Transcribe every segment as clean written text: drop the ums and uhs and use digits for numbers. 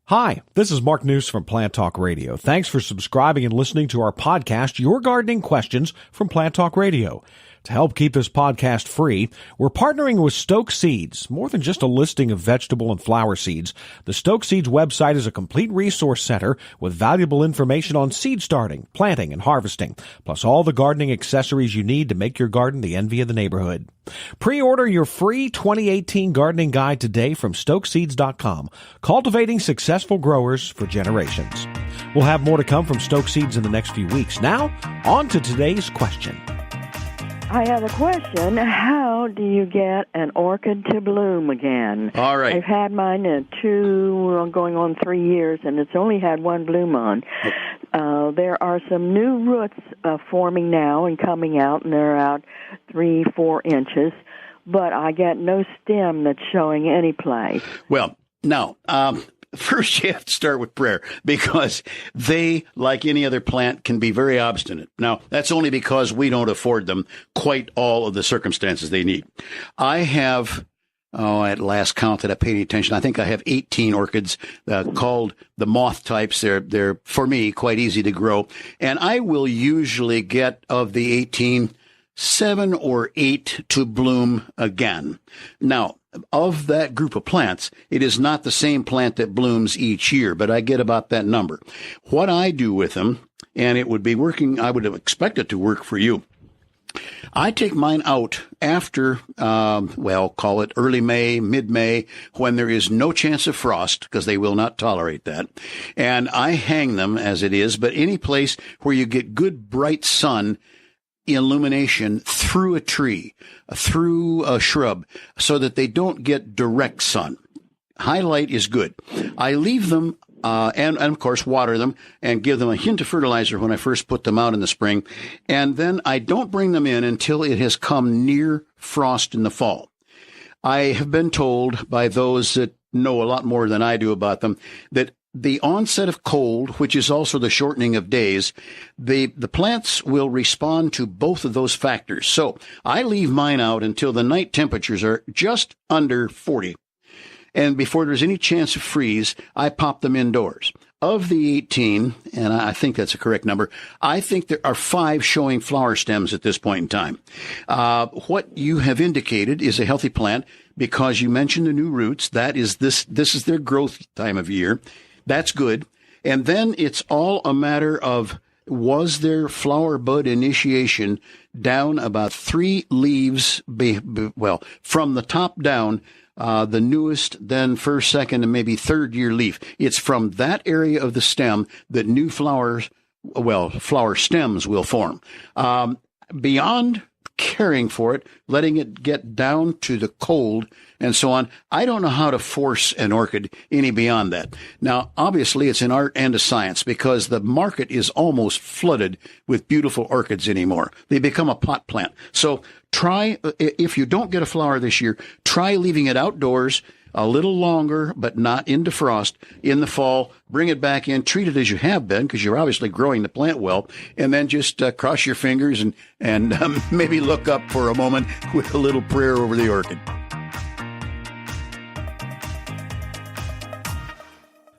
Hi, this is Mark News from Plant Talk Radio. Thanks for subscribing and listening to our podcast, Your Gardening Questions from Plant Talk Radio. To help keep this podcast free, we're partnering with Stoke Seeds. More than just a listing of vegetable and flower seeds, the Stoke Seeds website is a complete resource center with valuable information on seed starting, planting, and harvesting, plus all the gardening accessories you need to make your garden the envy of the neighborhood. Pre-order your free 2018 gardening guide today from stokeseeds.com, cultivating successful growers for generations. We'll have more to come from Stoke Seeds in the next few weeks. Now, on to today's question. I have a question. How do you get an orchid to bloom again? All right. I've had mine in going on 3 years, and it's only had one bloom on. There are some new roots forming now and coming out, and they're out 3-4 inches, but I get no stem that's showing any place. Well, now, first you have to start with prayer, because they, like any other plant, can be very obstinate. Now, that's only because we don't afford them quite all of the circumstances they need. I have, at last count that I paid attention, I think I have 18 orchids called the moth types. They're, for me, quite easy to grow. And I will usually get, of the 18, 7 or 8 to bloom again. Now, of that group of plants, it is not the same plant that blooms each year, but I get about that number. What I do with them, and it would be working, I would have expected to work for you. I take mine out after, call it early May, mid-May, when there is no chance of frost, because they will not tolerate that. And I hang them as it is, but any place where you get good bright sun illumination through a tree, through a shrub, so that they don't get direct sun. Highlight is good. I leave them and of course water them and give them a hint of fertilizer when I first put them out in the spring, and then I don't bring them in until it has come near frost in the fall. I have been told by those that know a lot more than I do about them that the onset of cold, which is also the shortening of days, the plants will respond to both of those factors. So I leave mine out until the night temperatures are just under 40. And before there's any chance of freeze, I pop them indoors. Of the 18, and I think that's a correct number, I think there are 5 showing flower stems at this point in time. What you have indicated is a healthy plant, because you mentioned the new roots. That is this is their growth time of year. That's good. And then it's all a matter of, was there flower bud initiation down about 3 leaves, from the top down, the newest, then first, second, and maybe third year leaf. It's from that area of the stem that new flower stems will form. Beyond caring for it, letting it get down to the cold and so on, I don't know how to force an orchid any beyond that. Now, obviously, it's an art and a science, because the market is almost flooded with beautiful orchids anymore. They become a pot plant. So try, if you don't get a flower this year, try leaving it outdoors a little longer, but not into frost in the fall. Bring it back in, treat it as you have been, because you're obviously growing the plant well, and then just cross your fingers and maybe look up for a moment with a little prayer over the orchid.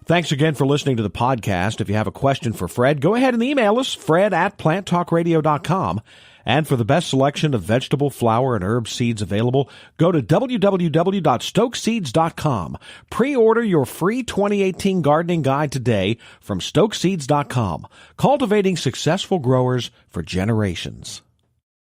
Thanks again for listening to the podcast. If you have a question for Fred, go ahead and email us, fred@planttalkradio.com. And for the best selection of vegetable, flower, and herb seeds available, go to www.stokeseeds.com. Pre-order your free 2018 gardening guide today from stokeseeds.com, cultivating successful growers for generations.